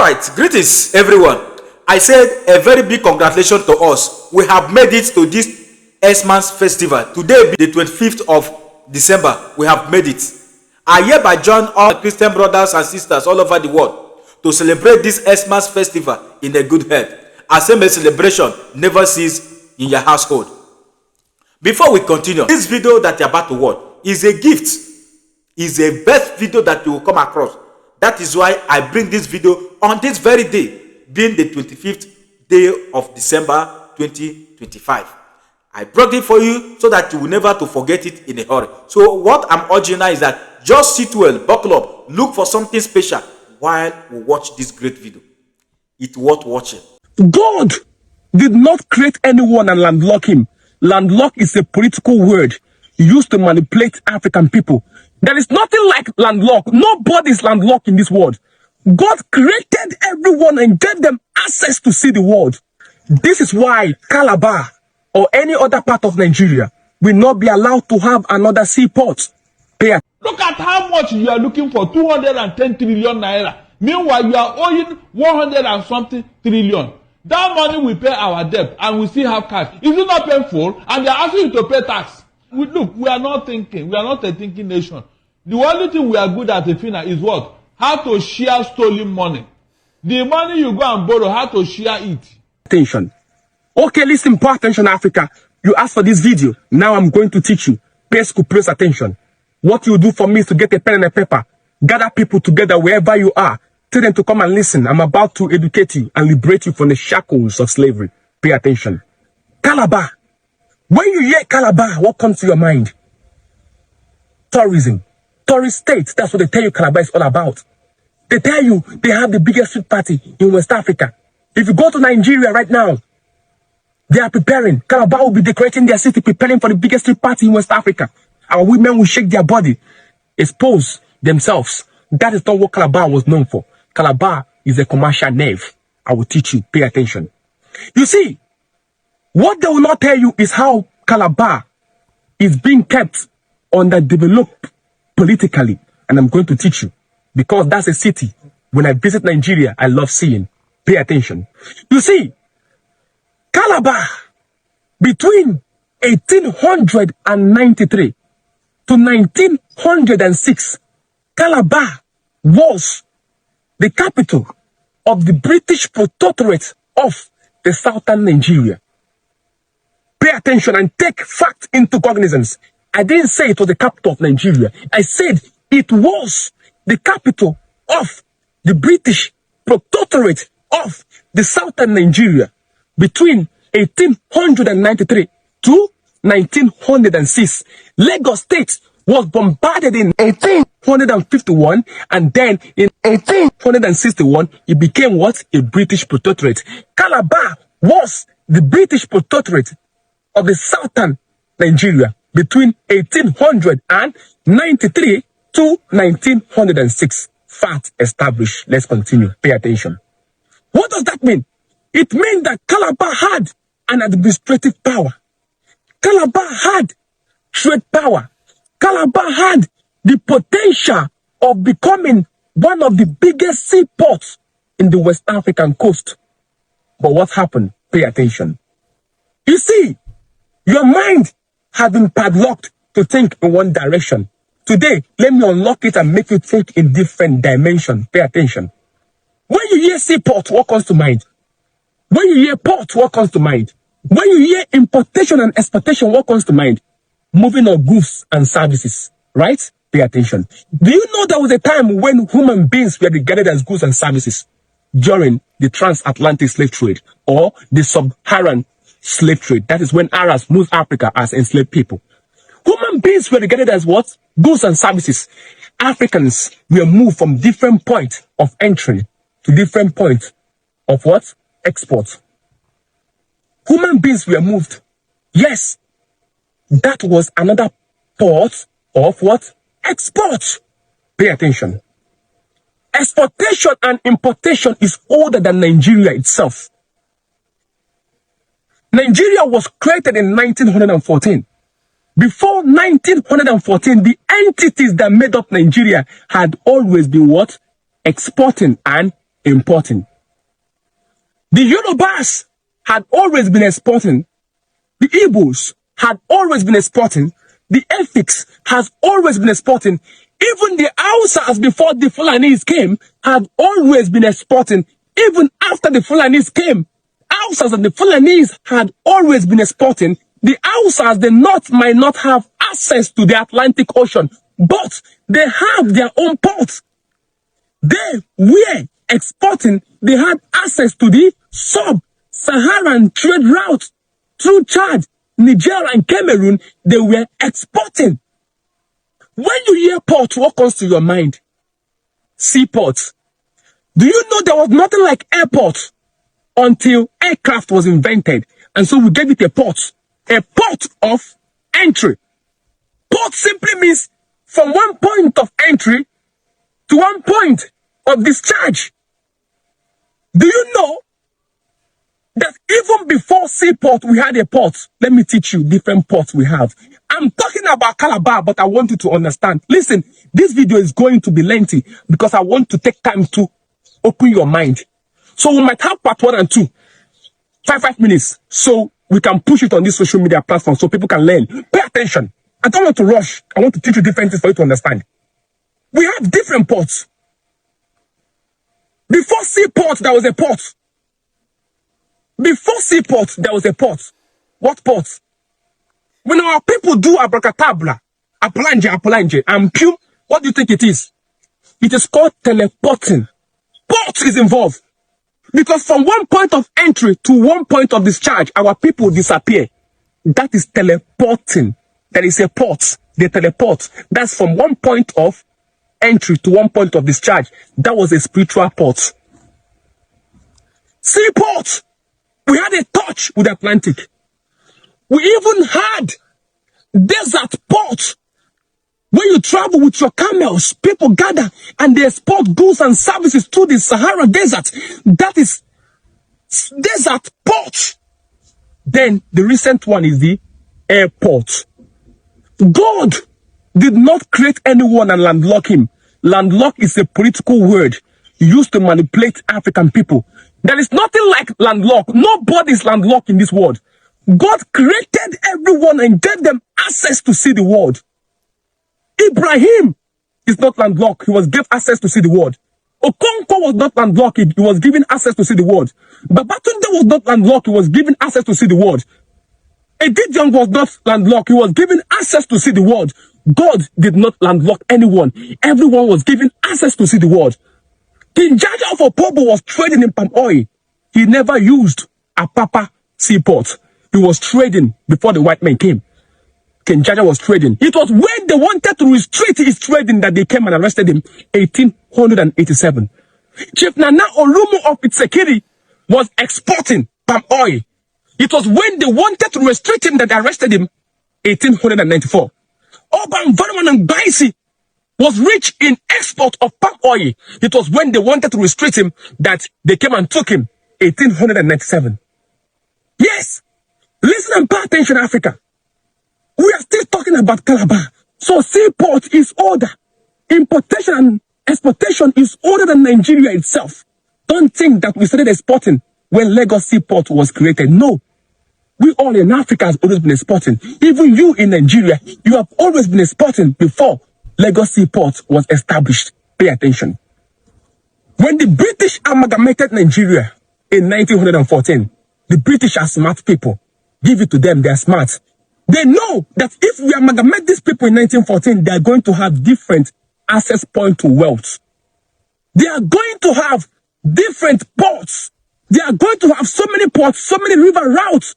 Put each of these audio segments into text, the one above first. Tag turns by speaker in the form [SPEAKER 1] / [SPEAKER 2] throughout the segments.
[SPEAKER 1] Alright, greetings everyone. I said a very big congratulations to us. We have made it to this Xmas festival. Today be the 25th of December. We have made it. I hereby join all Christian brothers and sisters all over the world to celebrate this Xmas festival in a good health. As a celebration never ceases in your household. Before we continue, this video that you're about to watch is a gift. Is a best video that you will come across. That is why I bring this video on this very day, being the 25th day of December 2025. I brought it for you so that you will never to forget it in a hurry. So what I'm urging now is that just sit well, buckle up, look for something special while we watch this great video. It's worth watching.
[SPEAKER 2] God did not create anyone and landlock him. Landlock is a political word used to manipulate African people. There is nothing like landlock. Nobody is landlocked in this world. God created everyone and gave them access to see the world. This is why Calabar or any other part of Nigeria will not be allowed to have another seaport.
[SPEAKER 3] Look at how much you are looking for, 210 trillion naira. Meanwhile, you are owing 100 and something trillion. That money will pay our debt and we still have cash. Is it not painful? And they are asking you to pay tax. Look, we are not thinking. We are not a thinking nation. The only thing we are good at, Efina, is what? How to share stolen money. The money you go and borrow, how to share it.
[SPEAKER 2] Attention. Okay, listen, pay attention, Africa. You asked for this video. Now I'm going to teach you. Pay close attention. What you do for me is to get a pen and a paper. Gather people together wherever you are. Tell them to come and listen. I'm about to educate you and liberate you from the shackles of slavery. Pay attention. Calabar. When you hear Calabar, what comes to your mind? Tourism. Tourist states. That's what they tell you Calabar is all about. They tell you they have the biggest street party in West Africa. If you go to Nigeria right now, they are preparing. Calabar will be decorating their city, preparing for the biggest street party in West Africa. Our women will shake their body, expose themselves. That is not what Calabar was known for. Calabar is a commercial knave. I will teach you. Pay attention. You see, what they will not tell you is how Calabar is being kept underdeveloped politically. And I'm going to teach you. Because that's a city. When I visit Nigeria, I love seeing. Pay attention. You see, Calabar, between 1893 to 1906, Calabar was the capital of the British protectorate of the southern Nigeria. Pay attention and take fact into cognizance. I didn't say it was the capital of Nigeria. I said it was the capital of the British protectorate of the southern Nigeria between 1893 to 1906. Lagos State was bombarded in 1851, and then in 1861, it became what? A British protectorate. Calabar was the British protectorate of the southern Nigeria between 1893 to 1906. Fact established. Let's continue. Pay attention. What does that mean? It means that Calabar had an administrative power. Calabar had trade power. Calabar had the potential of becoming one of the biggest seaports in the West African coast. But what happened? Pay attention. You see, your mind has been padlocked to think in one direction. Today, let me unlock it and make you think in different dimensions. Pay attention. When you hear seaport, what comes to mind? When you hear port, what comes to mind? When you hear importation and exportation, what comes to mind? Moving of goods and services, right? Pay attention. Do you know there was a time when human beings were regarded as goods and services during the transatlantic slave trade or the sub-Saharan slave trade? That is when Arabs moved Africa as enslaved people. Human beings were regarded as what? Goods and services. Africans were moved from different points of entry to different points of what? Export. Human beings were moved. Yes, that was another port of what? Export. Pay attention. Exportation and importation is older than Nigeria itself. Nigeria was created in 1914. Before 1914, the entities that made up Nigeria had always been what? Exporting and importing. The Yorubas had always been exporting. The Igbos had always been exporting. The Efiks has always been exporting. Even the Hausas before the Fulanis came had always been exporting. Even after the Fulanis came, Hausas and the Fulanis had always been exporting. The Hausas, the North, might not have access to the Atlantic Ocean, but they have their own ports. They were exporting. They had access to the sub-Saharan trade route through Chad, Niger, and Cameroon. They were exporting. When you hear port, what comes to your mind? Seaports. Do you know there was nothing like airport until aircraft was invented? And so we gave it a port of entry. Port simply means from one point of entry to one point of discharge. Do you know that even before seaport, we had a port? Let me teach you different ports we have. I'm talking about Calabar, but I want you to understand. Listen, this video is going to be lengthy because I want to take time to open your mind. So we might have part 1 and 2, 5 minutes, so we can push it on this social media platform so people can learn. Pay attention. I don't want to rush. I want to teach you different things for you to understand. We have different ports. Before seaport, there was a port. Before seaport, there was a port. What port? When our people do abracadabra, aplange, and pew, what do you think it is? It is called teleporting. Port is involved. Because from one point of entry to one point of discharge, our people disappear. That is teleporting. There is a port. They teleport. That's from one point of entry to one point of discharge. That was a spiritual port. Seaport. We had a touch with the Atlantic. We even had desert port. When you travel with your camels, people gather and they export goods and services to the Sahara Desert. That is desert port. Then the recent one is the airport. God did not create anyone and landlock him. Landlock is a political word used to manipulate African people. There is nothing like landlock. Nobody is landlocked in this world. God created everyone and gave them access to see the world. Ibrahim is not landlocked. He was given access to see the world. Okonkwo was not landlocked. He was given access to see the world. Babatunde was not landlocked. He was given access to see the world. Edidion was not landlocked. He was given access to see the world. God did not landlock anyone. Everyone was given access to see the world. King Jaja of Opobo was trading in palm oil. He never used a Papa seaport. He was trading before the white men came. King Jaja was trading. It was when they wanted to restrict his trading that they came and arrested him. 1887. Chief Nana Olumu of Itsekiri was exporting palm oil. It was when they wanted to restrict him that they arrested him. 1894. Oban Varman Baisi was rich in export of palm oil. It was when they wanted to restrict him that they came and took him. 1897. Yes. Listen and pay attention, Africa. We are still talking about Calabar. So seaport is older. Importation and exportation is older than Nigeria itself. Don't think that we started exporting when Lagos seaport was created. No. We all in Africa has always been exporting. Even you in Nigeria, you have always been exporting before Lagos seaport was established. Pay attention. When the British amalgamated Nigeria in 1914, the British are smart people. Give it to them, they are smart. They know that if we amalgamate these people in 1914, they are going to have different access points to wealth. They are going to have different ports. They are going to have so many ports, so many river routes,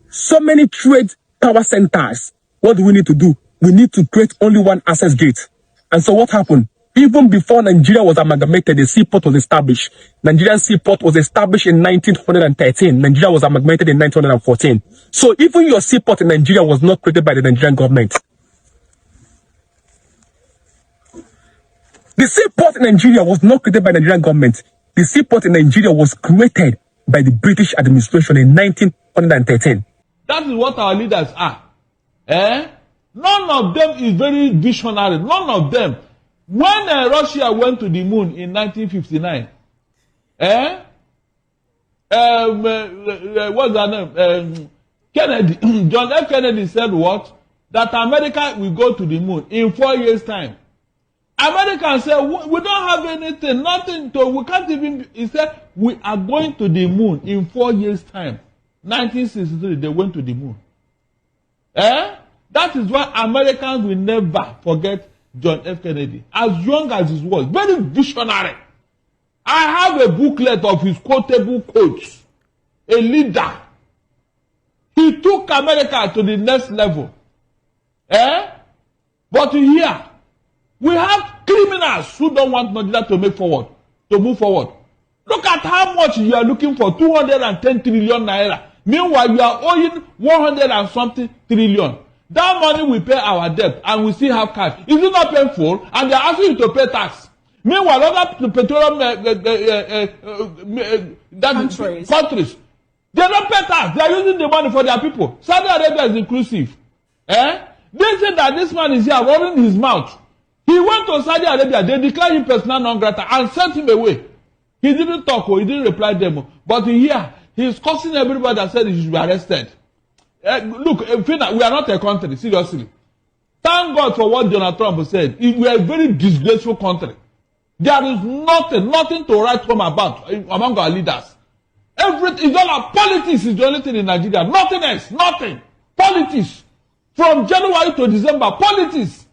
[SPEAKER 2] so many trade power centers. What do we need to do? We need to create only one access gate. And so what happened? Even before Nigeria was amalgamated, the seaport was established. Nigerian seaport was established in 1913. Nigeria was amalgamated in 1914. So even your seaport in Nigeria was not created by the Nigerian government. The seaport in Nigeria was not created by the Nigerian government. The seaport in Nigeria was created by the British administration in 1913.
[SPEAKER 3] That is what our leaders are. None of them is very visionary. None of them. When Russia went to the moon in 1959, Eh? What's that name? Kennedy. John F. Kennedy said what? That America will go to the moon in 4 years' time. Americans say, we don't have anything, nothing to, we can't even, he said, we are going to the moon in 4 years' time. 1963, they went to the moon. Eh? That is why Americans will never forget John F. Kennedy. As young as he was, very visionary. I have a booklet of his quotable quotes. A leader. He took America to the next level. Eh? But here, we have criminals who don't want Nigeria to move forward. Look at how much you are looking for, 210 trillion naira. Meanwhile, you are owing 100 and something trillion. That money we pay our debt and we still have cash. Is it not painful? And they are asking you to pay tax. Meanwhile, other petroleum countries, they don't pay tax. They are using the money for their people. Saudi Arabia is inclusive. Eh? They say that this man is here running his mouth. He went to Saudi Arabia. They declared him persona non grata and sent him away. He didn't talk or he didn't reply them. But here, he's cursing everybody that said he should be arrested. Look, we are not a country, seriously. Thank God for what Donald Trump said. We are a very disgraceful country. There is nothing to write home about among our leaders. Everything is all about politics is the only thing in Nigeria. Nothing else. Nothing. Politics. From January to December, politics.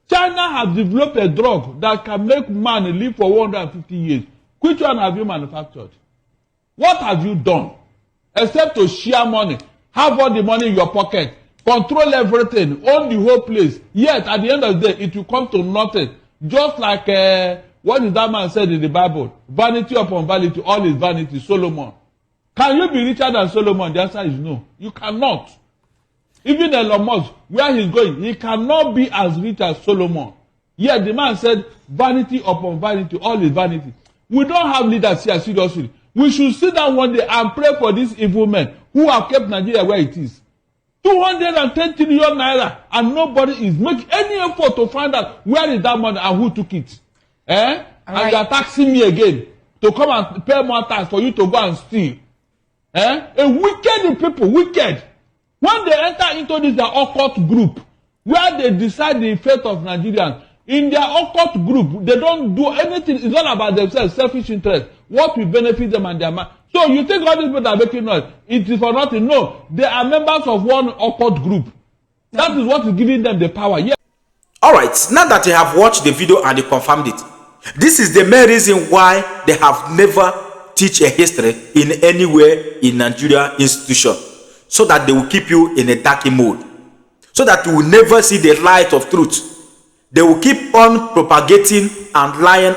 [SPEAKER 3] China has developed a drug that can make man live for 150 years. Which one have you manufactured? What have you done? Except to share money, have all the money in your pocket, control everything, own the whole place. Yet, at the end of the day, it will come to nothing. Just like what is that man said in the Bible? Vanity upon vanity, all is vanity. Solomon. Can you be richer than Solomon? The answer is no. You cannot. Even Elon Musk, where he's going, he cannot be as rich as Solomon. Yet the man said, vanity upon vanity, all is vanity. We don't have leaders here, seriously. We should sit down one day and pray for these evil men who have kept Nigeria where it is. 210 trillion naira, and nobody is making any effort to find out where is that money and who took it. Eh? And you are taxing me again to come and pay more tax for you to go and steal. Eh? A wicked people, wicked. When they enter into this occult group, where they decide the fate of Nigerians, in their occult group, they don't do anything. It's all about themselves, selfish interest. What will benefit them and their man. So you think all these people are making noise? It is for nothing. No, they are members of one occult group. That is what is giving them the power. Yeah.
[SPEAKER 1] All right. Now that you have watched the video and you confirmed it, this is the main reason why they have never teach a history in anywhere in Nigeria institution, so that they will keep you in a dark mode, so that you will never see the light of truth. They will keep on propagating and lying,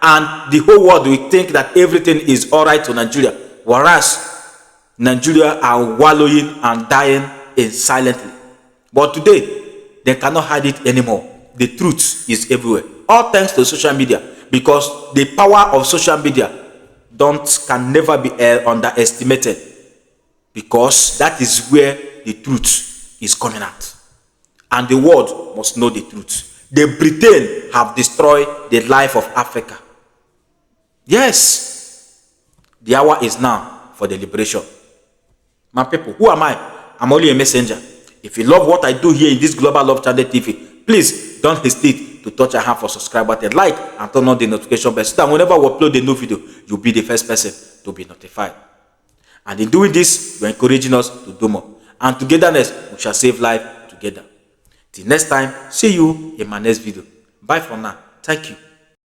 [SPEAKER 1] and the whole world will think that everything is all right to Nigeria, whereas Nigeria are wallowing and dying in silently. But today, they cannot hide it anymore. The truth is everywhere, all thanks to social media, because the power of social media can never be underestimated, because that is where the truth is coming out. And the world must know the truth. The Britain have destroyed the life of Africa. Yes, the hour is now for the liberation. My people, who am I? I'm only a messenger. If you love what I do here in this Global Love Channel TV, please don't hesitate to touch a hand for subscribe button, like, and turn on the notification bell, so that whenever we upload a new video, you'll be the first person to be notified. And in doing this, you're encouraging us to do more. And togetherness, we shall save life together. Till next time, see you in my next video. Bye for now. Thank you.